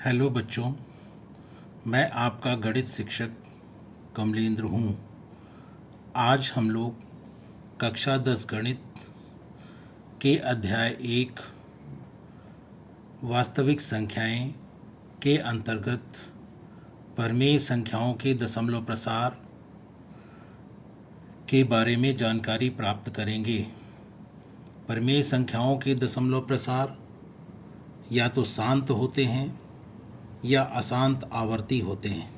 Hello बच्चों, मैं आपका गणित शिक्षक कमलेंद्र हूँ। आज हम लोग कक्षा 10 गणित के अध्याय 1 वास्तविक संख्याएं के अंतर्गत परिमेय संख्याओं के दशमलव प्रसार के बारे में जानकारी प्राप्त करेंगे। परिमेय संख्याओं के दशमलव प्रसार या तो शांत होते हैं या अशांत आवर्ती होते हैं।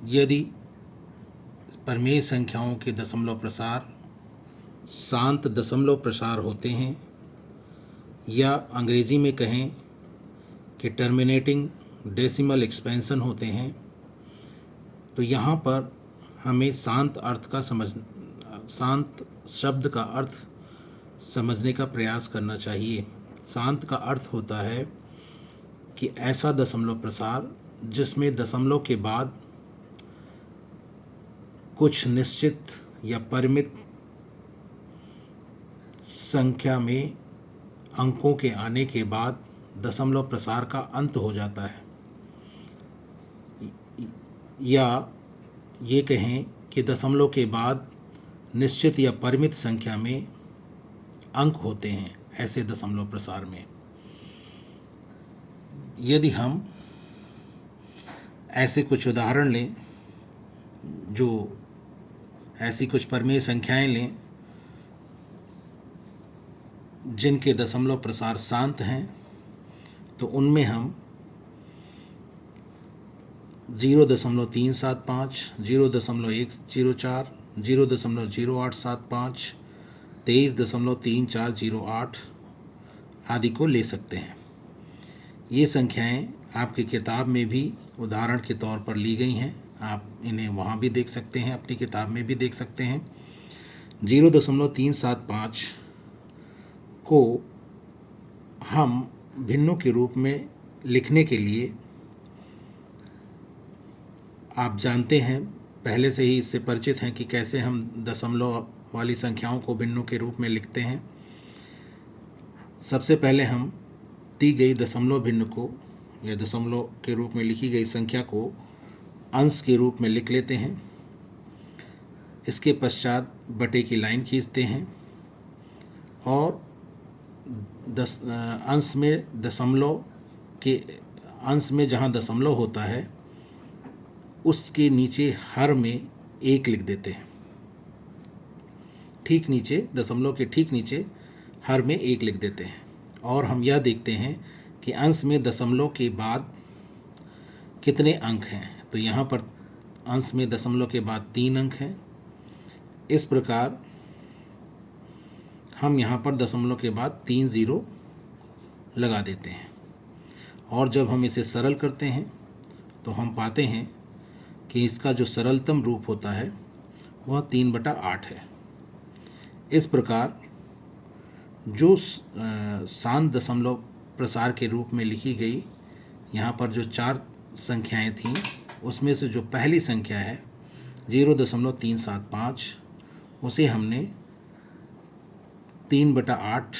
यदि परिमेय संख्याओं के दशमलव प्रसार शांत दशमलव प्रसार होते हैं या अंग्रेजी में कहें कि टर्मिनेटिंग डेसिमल एक्सपेंशन होते हैं, तो यहाँ पर हमें शांत शब्द का अर्थ समझने का प्रयास करना चाहिए। शांत का अर्थ होता है कि ऐसा दशमलव प्रसार जिसमें दशमलव के बाद कुछ निश्चित या परिमित संख्या में अंकों के आने के बाद दशमलव प्रसार का अंत हो जाता है, या ये कहें कि दशमलव के बाद निश्चित या परिमित संख्या में अंक होते हैं। ऐसे दशमलव प्रसार में यदि हम ऐसे कुछ उदाहरण लें, जो ऐसी कुछ परिमेय संख्याएं लें जिनके दशमलव प्रसार शांत हैं, तो उनमें हम 0.375, 0.104, 0.0875, 23.3408 आदि को ले सकते हैं। ये संख्याएं आपकी किताब में भी उदाहरण के तौर पर ली गई हैं। आप इन्हें वहाँ भी देख सकते हैं, अपनी किताब में भी देख सकते हैं। 0.375 को हम भिन्नों के रूप में लिखने के लिए, आप जानते हैं, पहले से ही इससे परिचित हैं कि कैसे हम दशमलव वाली संख्याओं को भिन्नों के रूप में लिखते हैं। सबसे पहले हम दी गई दशमलव भिन्न को या दशमलव के रूप में लिखी गई संख्या को अंश के रूप में लिख लेते हैं। इसके पश्चात बटे की लाइन खींचते हैं और अंश में जहाँ दशमलव होता है उसके नीचे हर में 1 लिख देते हैं। ठीक नीचे, दशमलव के ठीक नीचे हर में 1 लिख देते हैं। और हम यह देखते हैं कि अंश में दशमलव के बाद कितने अंक हैं। तो यहाँ पर अंश में दशमलव के बाद 3 अंक हैं। इस प्रकार हम यहाँ पर दशमलव के बाद 3 0 लगा देते हैं। और जब हम इसे सरल करते हैं तो हम पाते हैं कि इसका जो सरलतम रूप होता है वह 3/8 है। इस प्रकार जो शांत दशमलव प्रसार के रूप में लिखी गई यहाँ पर जो 4 संख्याएं थीं, उसमें से जो पहली संख्या है 0.375, उसे हमने 3/8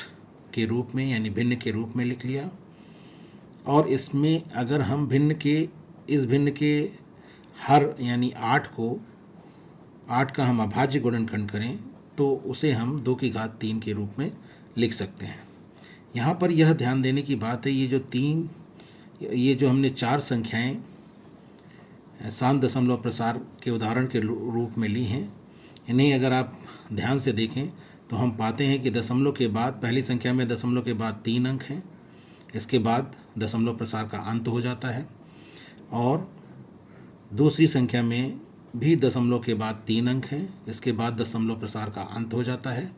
के रूप में यानी भिन्न के रूप में लिख लिया। और इसमें अगर हम इस भिन्न के हर यानी 8 का हम अभाज्य गुणनखंड करें तो उसे हम 2 की घात 3 के रूप में लिख सकते हैं। यहाँ पर यह ध्यान देने की बात है, ये जो हमने 4 संख्याएं शांत दशमलव प्रसार के उदाहरण के रूप में ली हैं, इन्हें अगर आप ध्यान से देखें तो हम पाते हैं कि दशमलव के बाद, पहली संख्या में दशमलव के बाद 3 अंक हैं। इसके बाद दशमलव प्रसार का अंत हो जाता है। और दूसरी संख्या में भी दशमलव के बाद 3 अंक हैं। इसके बाद दशमलव प्रसार का अंत हो जाता है।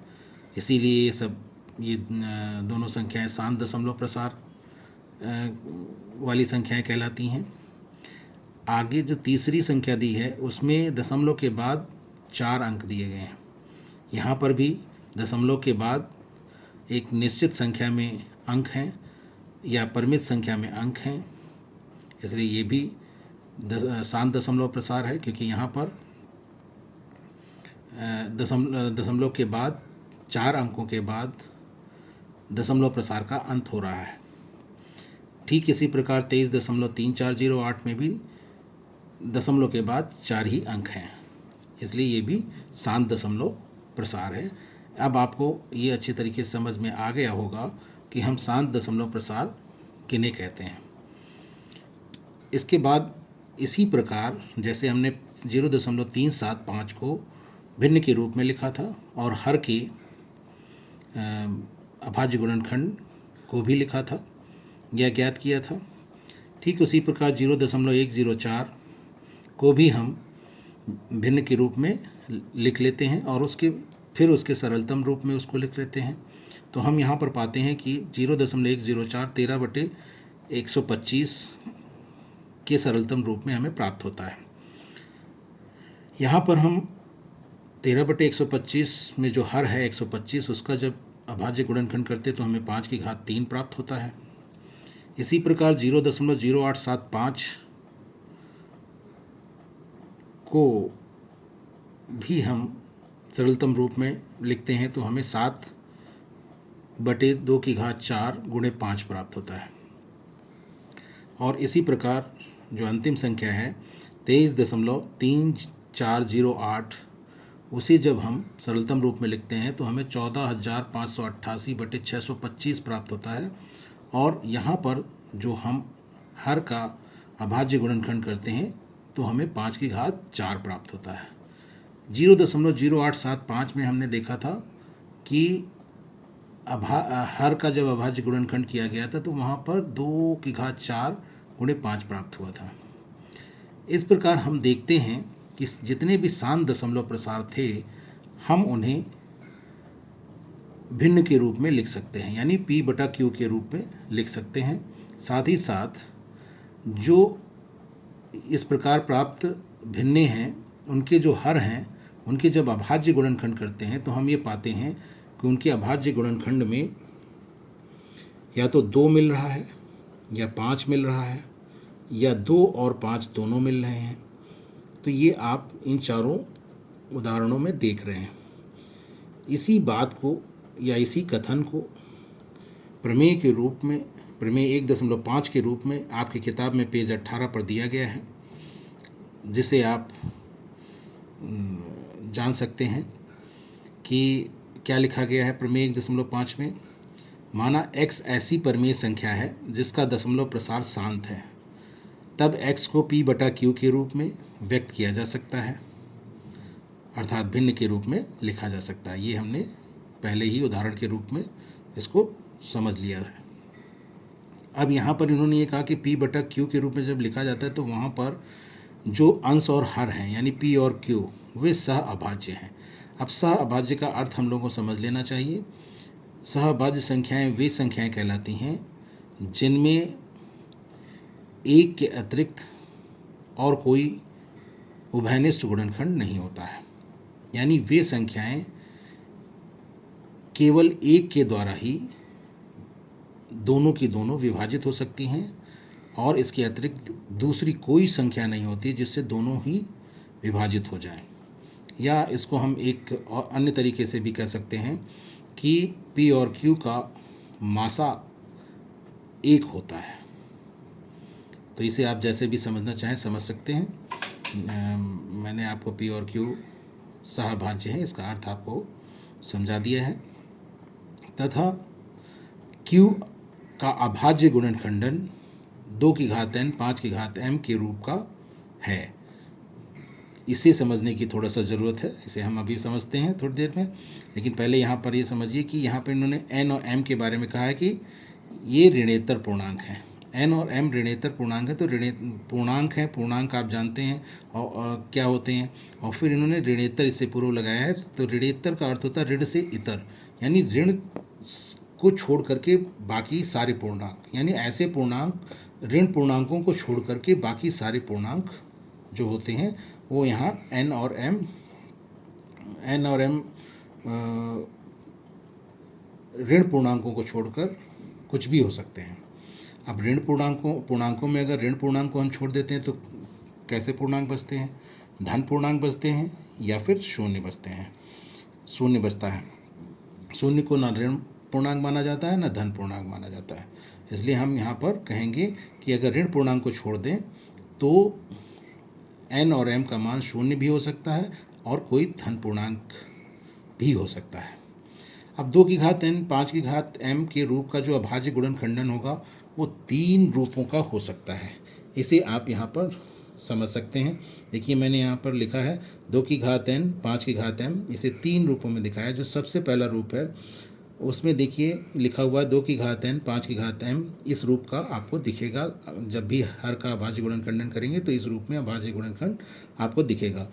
इसीलिए ये दोनों संख्याएं शांत दशमलव प्रसार वाली संख्याएं कहलाती हैं। आगे जो तीसरी संख्या दी है उसमें दशमलव के बाद 4 अंक दिए गए हैं। यहाँ पर भी दशमलव के बाद एक निश्चित संख्या में अंक हैं या परिमित संख्या में अंक हैं, इसलिए ये भी शांत दशमलव प्रसार है, क्योंकि यहाँ पर दशमलव के बाद 4 अंकों के बाद दशमलव प्रसार का अंत हो रहा है। ठीक इसी प्रकार 23.340 में भी दशमलव के बाद 4 ही अंक हैं, इसलिए ये भी शांत दशमलव प्रसार है। अब आपको ये अच्छी तरीके से समझ में आ गया होगा कि हम शांत दशमलव प्रसार किन्हें कहते हैं। इसके बाद इसी प्रकार जैसे हमने 0.375 को भिन्न के रूप में लिखा था और हर के अभाज्य गुणनखंड को भी लिखा था या ज्ञात किया था, ठीक उसी प्रकार 0.104 को भी हम भिन्न के रूप में लिख लेते हैं और फिर उसके सरलतम रूप में उसको लिख लेते हैं। तो हम यहाँ पर पाते हैं कि 0.104 13/125 के सरलतम रूप में हमें प्राप्त होता है। यहाँ पर हम 13/125 में जो हर है 125, उसका जब अभाज्य गुणनखंड करते तो हमें 5 की घात 3 प्राप्त होता है। इसी प्रकार 0.0875 को भी हम सरलतम रूप में लिखते हैं तो हमें 7/2 की घात 4 गुणे 5 प्राप्त होता है। और इसी प्रकार जो अंतिम संख्या है 23.3408, उसे जब हम सरलतम रूप में लिखते हैं तो हमें 14,588/625 प्राप्त होता है। और यहाँ पर जो हम हर का अभाज्य गुणनखंड करते हैं तो हमें 5 की घात 4 प्राप्त होता है। 0.0875 में हमने देखा था कि हर का जब अभाज्य गुणनखंड किया गया था तो वहाँ पर 2 की घात 4 गुणे 5 प्राप्त हुआ था। इस प्रकार हम देखते हैं कि जितने भी शांत दशमलव प्रसार थे हम उन्हें भिन्न के रूप में लिख सकते हैं, यानी P/Q के रूप में लिख सकते हैं। साथ ही साथ जो इस प्रकार प्राप्त भिन्ने हैं उनके जो हर हैं उनके जब अभाज्य गुणनखंड करते हैं तो हम ये पाते हैं कि उनके अभाज्य गुणनखंड में या तो 2 मिल रहा है या 5 मिल रहा है या 2 और 5 दोनों मिल रहे हैं। तो ये आप इन चारों उदाहरणों में देख रहे हैं। इसी बात को या इसी कथन को प्रमेय के रूप में, प्रमेय 1.5 के रूप में आपकी किताब में पेज 18 पर दिया गया है, जिसे आप जान सकते हैं कि क्या लिखा गया है प्रमेय 1.5 में। माना x ऐसी परमेय संख्या है जिसका दशमलव प्रसार शांत है, तब x को P/Q के रूप में व्यक्त किया जा सकता है, अर्थात भिन्न के रूप में लिखा जा सकता है। ये हमने पहले ही उदाहरण के रूप में इसको समझ लिया है। अब यहाँ पर इन्होंने ये कहा कि P/Q के रूप में जब लिखा जाता है तो वहाँ पर जो अंश और हर हैं यानी P और Q वे सह अभाज्य हैं। अब सह अभाज्य का अर्थ हम लोगों को समझ लेना चाहिए। सह अभाज्य संख्याएं वे संख्याएं कहलाती हैं जिनमें एक के अतिरिक्त और कोई उभयनिष्ठ गुणनखंड नहीं होता है, यानी वे संख्याएं केवल एक के द्वारा ही दोनों की दोनों विभाजित हो सकती हैं और इसके अतिरिक्त दूसरी कोई संख्या नहीं होती जिससे दोनों ही विभाजित हो जाएं। या इसको हम एक और अन्य तरीके से भी कह सकते हैं कि P और Q का मासा एक होता है। तो इसे आप जैसे भी समझना चाहें समझ सकते हैं। मैंने आपको P और Q सहअभाज्य है इसका अर्थ आपको समझा दिया है, तथा Q का अभाज्य गुणनखंडन 2 की घात n 5 की घात m के रूप का है। इसे समझने की थोड़ा सा ज़रूरत है, इसे हम अभी समझते हैं थोड़ी देर में। लेकिन पहले यहाँ पर ये समझिए कि यहाँ पर इन्होंने n और m के बारे में कहा है कि ये ऋणेतर पूर्णांक हैं। n और m ऋणेतर पूर्णांक है, तो पूर्णांक हैं, पूर्णांक आप जानते हैं और क्या होते हैं। और फिर इन्होंने ऋणेतर इससे पूर्व लगाया है, तो ऋणेतर का अर्थ होता है ऋण से इतर, यानी ऋण को छोड़ करके बाकी सारे पूर्णांक, यानी ऐसे पूर्णांक ऋण पूर्णांकों को छोड़ करके बाकी सारे पूर्णांक जो होते हैं वो यहाँ n और m ऋण पूर्णांकों को छोड़कर कुछ भी हो सकते हैं। अब ऋण पूर्णांकों में अगर ऋण पूर्णांक को हम छोड़ देते हैं तो कैसे पूर्णांक बचते हैं? धन पूर्णांक बचते हैं या फिर शून्य बचते हैं। शून्य बचता है। शून्य को ना ऋण पूर्णांक माना जाता है, ना धन पूर्णांक माना जाता है। इसलिए हम यहाँ पर कहेंगे कि अगर ऋण पूर्णांक को छोड़ दें तो n और m का मान शून्य भी हो सकता है और कोई धन पूर्णांक भी हो सकता है। अब 2 की घात n 5 की घात m के रूप का जो अभाज्य गुणनखंडन होगा वो 3 रूपों का हो सकता है। इसे आप यहाँ पर समझ सकते हैं। देखिए मैंने यहाँ पर लिखा है 2 की घात n 5 की घात m, इसे 3 रूपों में दिखाया। जो सबसे पहला रूप है उसमें देखिए लिखा हुआ है 2 की घात n 5 की घात m। इस रूप का आपको दिखेगा, जब भी हर का अभाज्य गुणनखंडन करेंगे तो इस रूप में अभाज्य गुणनखंड आपको दिखेगा।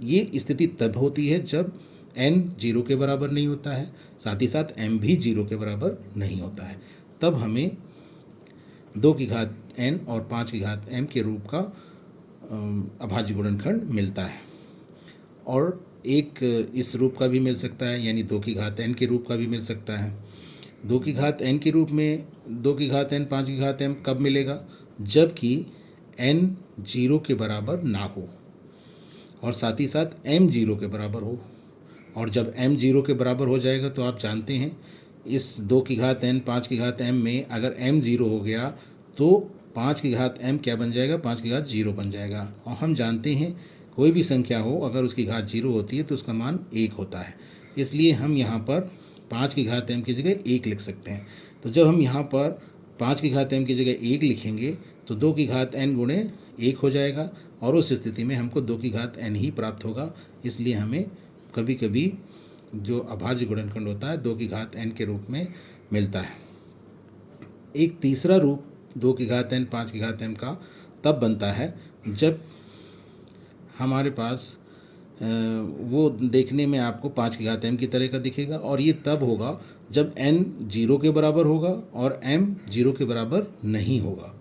ये स्थिति तब होती है जब n 0 के बराबर नहीं होता है, साथ ही साथ m भी 0 के बराबर नहीं होता है। तब हमें 2 की घात n और 5 की घात m के रूप का अभाज्य गुणनखंड मिलता है। और एक इस रूप का भी मिल सकता है, यानी 2 की घात n के रूप का भी मिल सकता है। 2 की घात n के रूप में 2 की घात n 5 की घात m कब मिलेगा? जबकि n 0 के बराबर ना हो और साथ ही साथ m 0 के बराबर हो। और जब m 0 के बराबर हो जाएगा तो आप जानते हैं इस 2 की घात n 5 की घात m में अगर m 0 हो गया तो 5 की घात m क्या बन जाएगा? 5 की घात 0 बन जाएगा। और हम जानते हैं कोई भी संख्या हो अगर उसकी घात 0 होती है तो उसका मान 1 होता है। इसलिए हम यहाँ पर 5 की घात m की जगह 1 लिख सकते हैं। तो जब हम यहाँ पर 5 की घात m की जगह 1 लिखेंगे तो 2 की घात n गुणे 1 हो जाएगा और उस स्थिति में हमको 2 की घात n ही प्राप्त होगा। इसलिए हमें कभी कभी जो अभाज्य गुणनखंड होता है 2 की घात n के रूप में मिलता है। एक तीसरा रूप 2 की घात n 5 की घात m का तब बनता है जब हमारे पास वो देखने में आपको 5 की घात m की तरह का दिखेगा, और ये तब होगा जब n 0 के बराबर होगा और m 0 के बराबर नहीं होगा।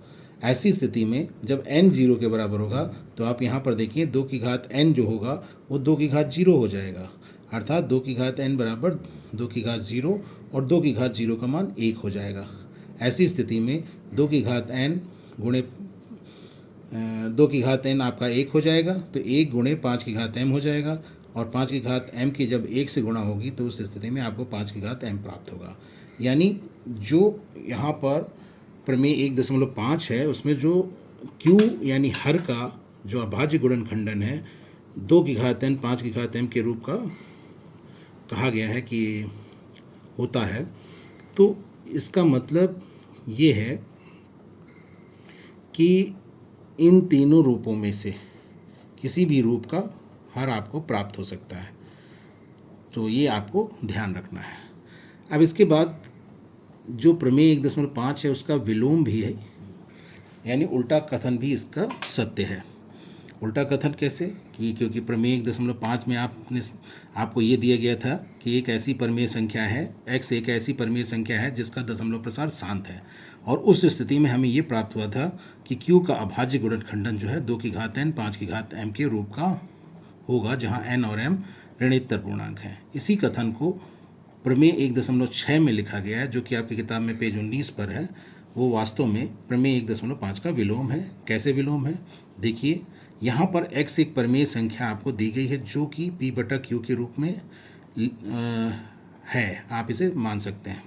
ऐसी स्थिति में जब n 0 के बराबर होगा तो आप यहाँ पर देखिए 2 की घात n जो होगा वो 2 की घात 0 हो जाएगा, अर्थात 2 की घात n बराबर 2 की घात 0 और 2 की घात 0 का मान 1 हो जाएगा। ऐसी स्थिति में 2 की घात n गुणे 2 की घात n आपका 1 हो जाएगा, तो 1 गुणे 5 की घात m हो जाएगा और 5 की घात m की जब 1 से गुणा होगी तो उस स्थिति में आपको 5 की घात m प्राप्त होगा। यानी जो यहाँ पर प्रमेय 1.5 है उसमें जो q यानी हर का जो अभाज्य गुणनखंडन है 2 की घात n 5 की घात m के रूप का कहा गया है कि होता है। तो इसका मतलब ये है कि इन तीनों रूपों में से किसी भी रूप का हर आपको प्राप्त हो सकता है। तो ये आपको ध्यान रखना है। अब इसके बाद जो प्रमेय 1.5 है उसका विलोम भी है, यानी उल्टा कथन भी इसका सत्य है। उल्टा कथन कैसे? कि क्योंकि प्रमेय 1.5 में आपको ये दिया गया था कि एक ऐसी परमेय संख्या है x, एक ऐसी परमेय संख्या है जिसका दशमलव प्रसार शांत है, और उस स्थिति में हमें ये प्राप्त हुआ था कि q का अभाज्य गुणनखंडन जो है 2 की घात n 5 की घात m के रूप का होगा, जहाँ n और m ऋणोत्तर पूर्णांक हैं। इसी कथन को प्रमेय 1.6 में लिखा गया है, जो कि आपकी किताब में पेज 19 पर है। वो वास्तव में प्रमेय 1.5 का विलोम है। कैसे विलोम है? देखिए यहाँ पर x एक परमेय संख्या आपको दी गई है जो कि p बटा q के रूप में है, आप इसे मान सकते हैं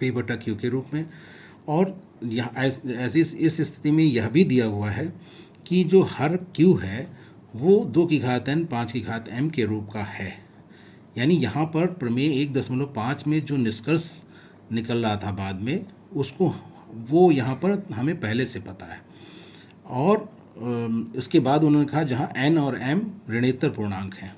p बटा q के रूप में। और यहाँ ऐसी इस स्थिति में यह भी दिया हुआ है कि जो हर q है वो 2 की घात n 5 की घात m के रूप का है। यानी यहाँ पर प्रमेय 1.5 में जो निष्कर्ष निकल रहा था बाद में, उसको वो यहाँ पर हमें पहले से पता है। और इसके बाद उन्होंने कहा जहाँ n और m ऋणोत्तर पूर्णांक हैं,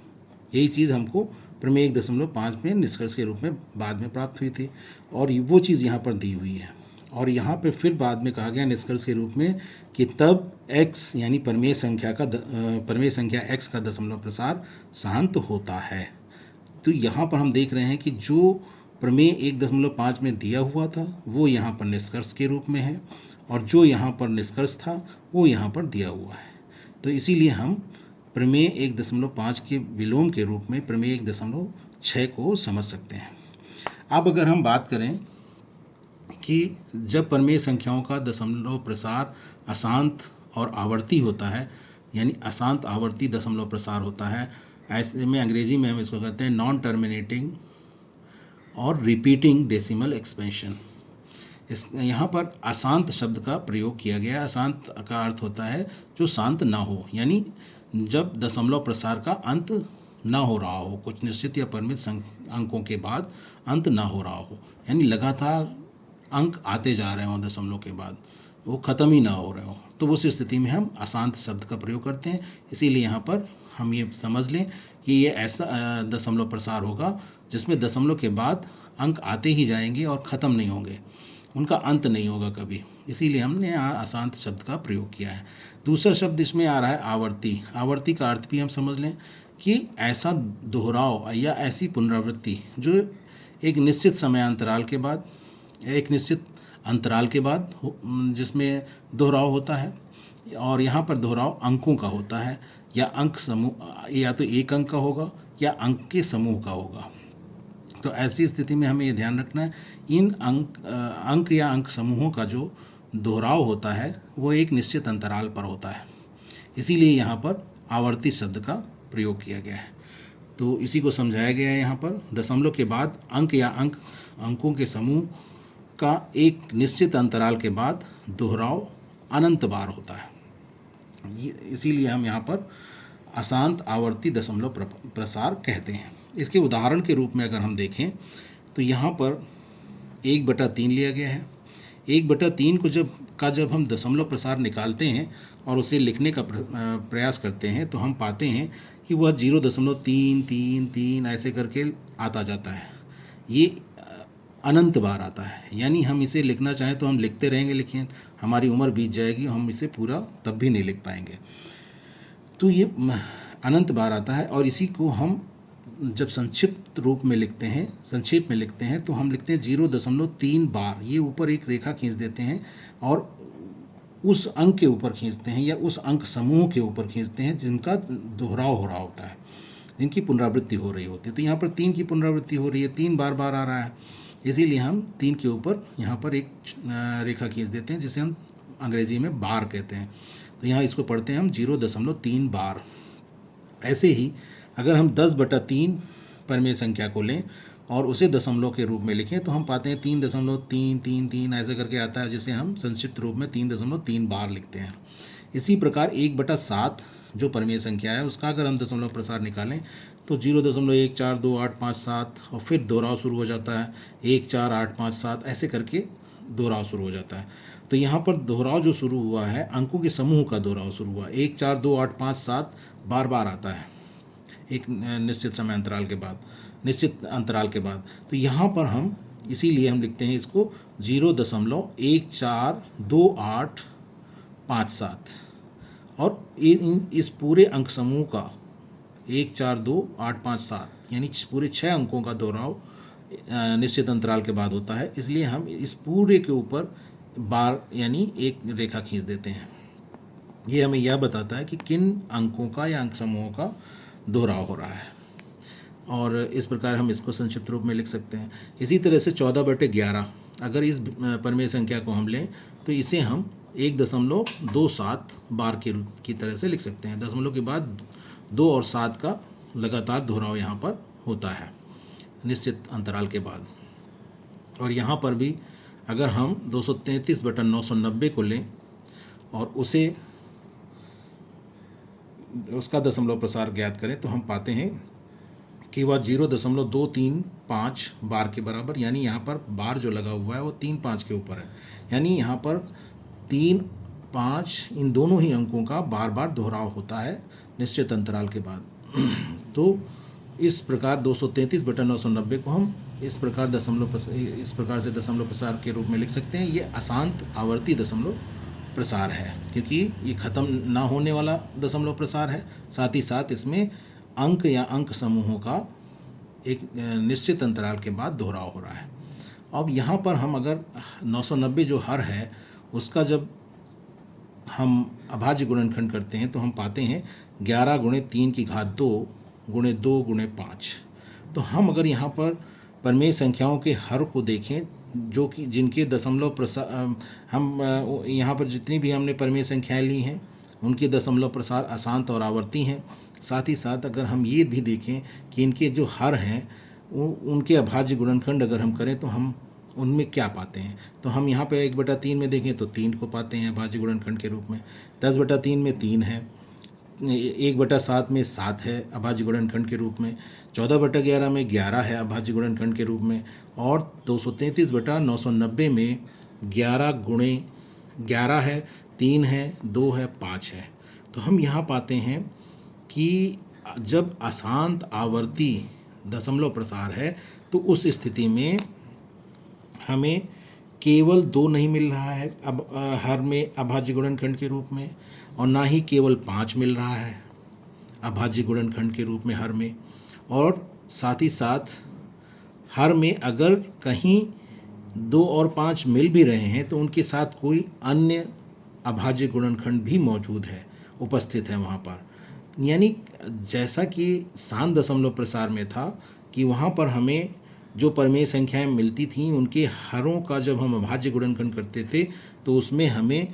यही चीज़ हमको प्रमेय 1.5 में निष्कर्ष के रूप में बाद में प्राप्त हुई थी, और वो चीज़ यहाँ पर दी हुई है। और यहाँ पे फिर बाद में कहा गया निष्कर्ष के रूप में कि तब x यानी परमेय संख्या x का दशमलव प्रसार शांत होता है। तो यहाँ पर हम देख रहे हैं कि जो प्रमेय 1.5 में दिया हुआ था वो यहाँ पर निष्कर्ष के रूप में है, और जो यहाँ पर निष्कर्ष था वो यहाँ पर दिया हुआ है। तो इसीलिए हम प्रमेय 1.5 के विलोम के रूप में प्रमेय 1.6 को समझ सकते हैं। अब अगर हम बात करें कि जब प्रमेय संख्याओं का दशमलव प्रसार अशांत और आवर्ती होता है, यानी अशांत आवर्ती दशमलव प्रसार होता है, ऐसे में अंग्रेजी में हम इसको कहते हैं नॉन टर्मिनेटिंग और रिपीटिंग डेसिमल एक्सपेंशन। इस यहाँ पर अशांत शब्द का प्रयोग किया गया है। अशांत का अर्थ होता है जो शांत ना हो, यानी जब दशमलव प्रसार का अंत ना हो रहा हो, कुछ निश्चित या परिमित अंकों के बाद अंत ना हो रहा हो, यानी लगातार अंक आते जा रहे हों दशमलव के बाद, वो ख़त्म ही ना हो रहे हों, तो उस स्थिति में हम अशांत शब्द का प्रयोग करते हैं। इसीलिए यहाँ पर हम ये समझ लें कि ये ऐसा दशमलव प्रसार होगा जिसमें दशमलव के बाद अंक आते ही जाएंगे और ख़त्म नहीं होंगे, उनका अंत नहीं होगा कभी। इसीलिए हमने यहाँ अशांत शब्द का प्रयोग किया है। दूसरा शब्द इसमें आ रहा है आवर्ती। आवर्ती का अर्थ भी हम समझ लें कि ऐसा दोहराव या ऐसी पुनरावृत्ति जो एक निश्चित समयांतराल के बाद, एक निश्चित अंतराल के बाद जिसमें दोहराव होता है, और यहाँ पर दोहराव अंकों का होता है, या अंक समूह, या तो एक अंक का होगा या अंक के समूह का होगा। तो ऐसी स्थिति में हमें ये ध्यान रखना है, इन अंक या अंक समूहों का जो दोहराव होता है वो एक निश्चित अंतराल पर होता है। इसीलिए यहाँ पर आवर्ती शब्द का प्रयोग किया गया है। तो इसी को समझाया गया है यहाँ पर। दशमलव के बाद अंक या अंकों के समूह का एक निश्चित अंतराल के बाद दोहराव अनंत बार होता है। इसीलिए हम यहाँ पर अशांत आवर्ती दशमलव प्रसार कहते हैं। इसके उदाहरण के रूप में अगर हम देखें तो यहाँ पर 1/3 लिया गया है। 1/3 को जब हम दशमलव प्रसार निकालते हैं और उसे लिखने का प्रयास करते हैं तो हम पाते हैं कि वह 0.333 ऐसे करके आता जाता है। ये अनंत बार आता है, यानी हम इसे लिखना चाहें तो हम लिखते रहेंगे, लेकिन हमारी उम्र बीत जाएगी, हम इसे पूरा तब भी नहीं लिख पाएंगे। तो ये अनंत बार आता है। और इसी को हम जब संक्षिप्त रूप में लिखते हैं, संक्षेप में लिखते हैं, तो हम लिखते हैं 0.3 बार। ये ऊपर एक रेखा खींच देते हैं और उस अंक के ऊपर खींचते हैं या उस अंक समूह के ऊपर खींचते हैं जिनका दोहराव हो रहा होता है, जिनकी पुनरावृत्ति हो रही होती है। तो यहाँ पर 3 की पुनरावृत्ति हो रही है, 3 बार बार आ रहा है, इसीलिए हम 3 के ऊपर यहाँ पर एक रेखा खींच देते हैं, जिसे हम अंग्रेजी में बार कहते हैं। तो यहाँ इसको पढ़ते हैं हम 0.3 बार। ऐसे ही अगर हम 10/3 परिमेय संख्या को लें और उसे दशमलव के रूप में लिखें तो हम पाते हैं 3.333 ऐसे करके आता है, जिसे हम संक्षिप्त रूप में 3.3 बार लिखते हैं। इसी प्रकार 1/7 जो परिमेय संख्या है उसका अगर हम दशमलव प्रसार निकालें तो 0.142857 और फिर दोहराव शुरू हो जाता है 14857 ऐसे करके दोहराव शुरू हो जाता है। तो यहाँ पर दोहराव जो शुरू हुआ है, अंकों के समूह का दोहराव शुरू हुआ, 142857 बार बार आता है एक निश्चित समय अंतराल के बाद, निश्चित अंतराल के बाद। तो यहाँ पर हम इसीलिए हम लिखते हैं इसको 0.142857 और इस पूरे अंक समूह का 142857 यानी पूरे 6 अंकों का दोहराव निश्चित अंतराल के बाद होता है। इसलिए हम इस पूरे के ऊपर बार यानी एक रेखा खींच देते हैं। ये हमें यह बताता है कि किन अंकों का या अंक समूहों का दोहराव हो रहा है, और इस प्रकार हम इसको संक्षिप्त रूप में लिख सकते हैं। इसी तरह से 14/11 अगर इस परिमेय संख्या को हम लें तो इसे हम 1.27 बार की तरह से लिख सकते हैं। दशमलव के बाद 2 और 7 का लगातार दोहराव यहाँ पर होता है निश्चित अंतराल के बाद। और यहाँ पर भी अगर हम 233/990 को लें और उसका दशमलव प्रसार ज्ञात करें तो हम पाते हैं कि वह 0.235 बार के बराबर, यानी यहाँ पर बार जो लगा हुआ है वो 3-5 के ऊपर है, यानी यहाँ पर 3-5 इन दोनों ही अंकों का बार बार दोहराव होता है निश्चित अंतराल के बाद। तो इस प्रकार 233/990 को हम इस प्रकार से दशमलव प्रसार के रूप में लिख सकते हैं। ये अशांत आवर्ती दशमलव प्रसार है, क्योंकि ये ख़त्म ना होने वाला दशमलव प्रसार है, साथ ही साथ इसमें अंक या अंक समूहों का एक निश्चित अंतराल के बाद दोहराव हो रहा है। अब यहाँ पर हम अगर 990 जो हर है उसका जब हम अभाज्य गुणनखंड करते हैं तो हम पाते हैं 11 × 3 की घात 2 × 2 × 5। तो हम अगर यहाँ पर परिमेय संख्याओं के हर को देखें जो कि जिनके दशमलव प्रसार हम यहाँ पर जितनी भी हमने परिमेय संख्याएं ली हैं उनके दशमलव प्रसार अशांत और आवर्ती हैं। साथ ही साथ अगर हम ये भी देखें कि इनके जो हर हैं उनके अभाज्य गुणनखंड अगर हम करें तो हम उनमें क्या पाते हैं। तो हम यहाँ पे 1/3 में देखें तो 3 को पाते हैं अभाज्य गुणनखंड के रूप में, 10/3 में 3 है, 1/7 में 7 है अभाज्य गुणनखंड के रूप में, 14/11 में 11 है अभाज्य गुणनखंड के रूप में, और 233/990 में 11 गुणे 11 है, 3 है, 2 है, 5 है। तो हम यहाँ पाते हैं कि जब अशांत आवर्ती दशमलव प्रसार है तो उस स्थिति में हमें केवल 2 नहीं मिल रहा है अब हर में अभाज्य गुणनखंड के रूप में, और ना ही केवल 5 मिल रहा है अभाज्य गुणनखंड के रूप में हर में, और साथ ही साथ हर में अगर कहीं 2 और 5 मिल भी रहे हैं तो उनके साथ कोई अन्य अभाज्य गुणनखंड भी मौजूद है, उपस्थित है वहाँ पर। यानी जैसा कि शांत दशमलव प्रसार में था कि वहाँ पर हमें जो परिमेय संख्याएं मिलती थीं उनके हरों का जब हम अभाज्य गुणनखंड करते थे तो उसमें हमें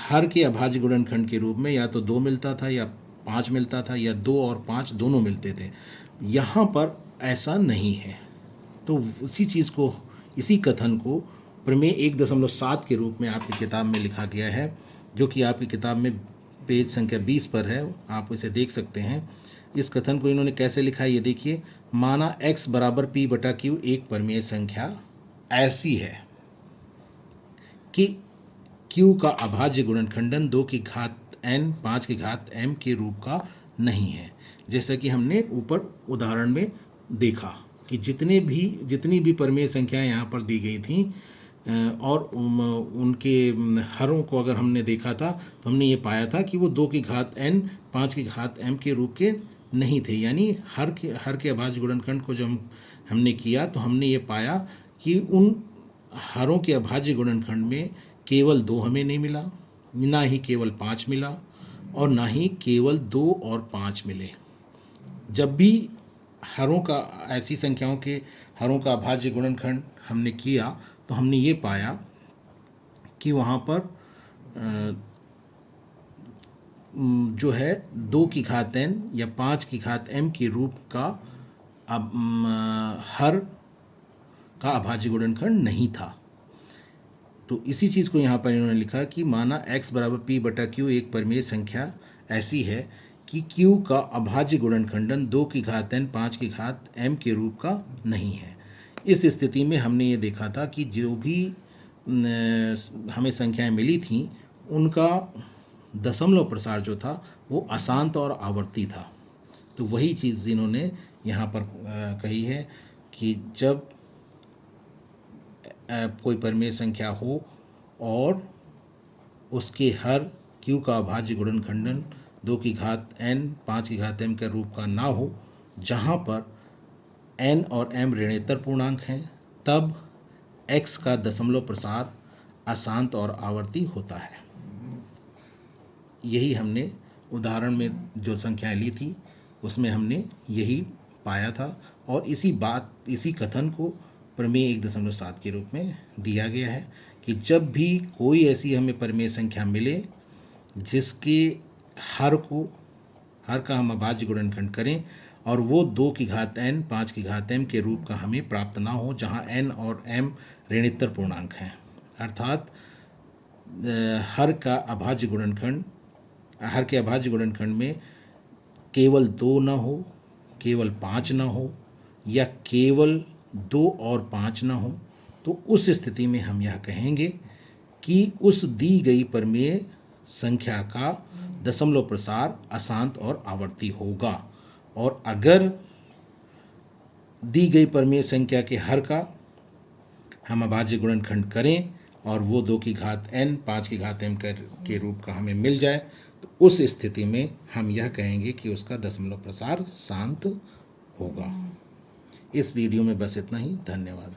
हर के अभाज्य गुणनखंड के रूप में या तो 2 मिलता था या 5 मिलता था, या 2 और 5 दोनों मिलते थे। यहाँ पर ऐसा नहीं है। तो इसी कथन को प्रमेय 1.7 के रूप में आपकी किताब में लिखा गया है, जो कि आपकी किताब में पेज संख्या 20 पर है, आप इसे देख सकते हैं। इस कथन को इन्होंने कैसे लिखा है ये देखिए। माना x बराबर p/q एक परिमेय संख्या ऐसी है कि q का अभाज्य गुणनखंडन 2 की घात n 5 की घात m के रूप का नहीं है। जैसा कि हमने ऊपर उदाहरण में देखा कि जितनी भी परिमेय संख्याएं यहाँ पर दी गई थीं और उनके हरों को अगर हमने देखा था तो हमने ये पाया था कि वो 2 की घात n 5 की घात m के रूप के नहीं थे। यानी हर के अभाज्य गुणनखंड को जब हमने किया तो हमने ये पाया कि उन हरों के अभाज्य गुणनखंड में केवल 2 हमें नहीं मिला, ना ही केवल 5 मिला, और ना ही केवल 2 और 5 मिले। जब भी हरों का ऐसी संख्याओं के हरों का अभाज्य गुणनखंड हमने किया तो हमने ये पाया कि वहाँ पर जो है 2 की घात n या 5 की घात m के रूप का हर का अभाज्य गुणनखंड नहीं था। तो इसी चीज़ को यहाँ पर इन्होंने लिखा कि माना x बराबर p/q एक परिमेय संख्या ऐसी है कि q का अभाज्य गुणनखंडन 2 की घात n 5 की घात m के रूप का नहीं है। इस स्थिति में हमने ये देखा था कि जो भी हमें संख्याएं मिली थीं उनका दशमलव प्रसार जो था वो अशांत और आवर्ती था। तो वही चीज़ इन्होंने यहाँ पर कही है कि जब कोई परिमेय संख्या हो और उसके हर q का अभाज्य गुणनखंडन 2 की घात n 5 की घात m के रूप का ना हो, जहाँ पर n और m ऋणेतर पूर्णांक हैं, तब x का दशमलव प्रसार अशांत और आवर्ती होता है। यही हमने उदाहरण में जो संख्याएं ली थी उसमें हमने यही पाया था, और इसी कथन को प्रमेय 1.7 के रूप में दिया गया है कि जब भी कोई ऐसी हमें परिमेय संख्या मिले जिसके हर का हम अभाज्य गुणनखंड करें और वो 2 की घात n 5 की घात m के रूप का हमें प्राप्त ना हो, जहाँ n और m ऋणितर पूर्णांक हैं, अर्थात हर के अभाज्य गुणनखंड में केवल 2 न हो, केवल 5 न हो, या केवल 2 और 5 न हो, तो उस स्थिति में हम यह कहेंगे कि उस दी गई परिमेय संख्या का दशमलव प्रसार अशांत और आवर्ती होगा। और अगर दी गई परिमेय संख्या के हर का हम अभाज्य गुणनखंड करें और वो 2 की घात n 5 की घात m के रूप का हमें मिल जाए, तो उस स्थिति में हम यह कहेंगे कि उसका दशमलव प्रसार शांत होगा। इस वीडियो में बस इतना ही। धन्यवाद।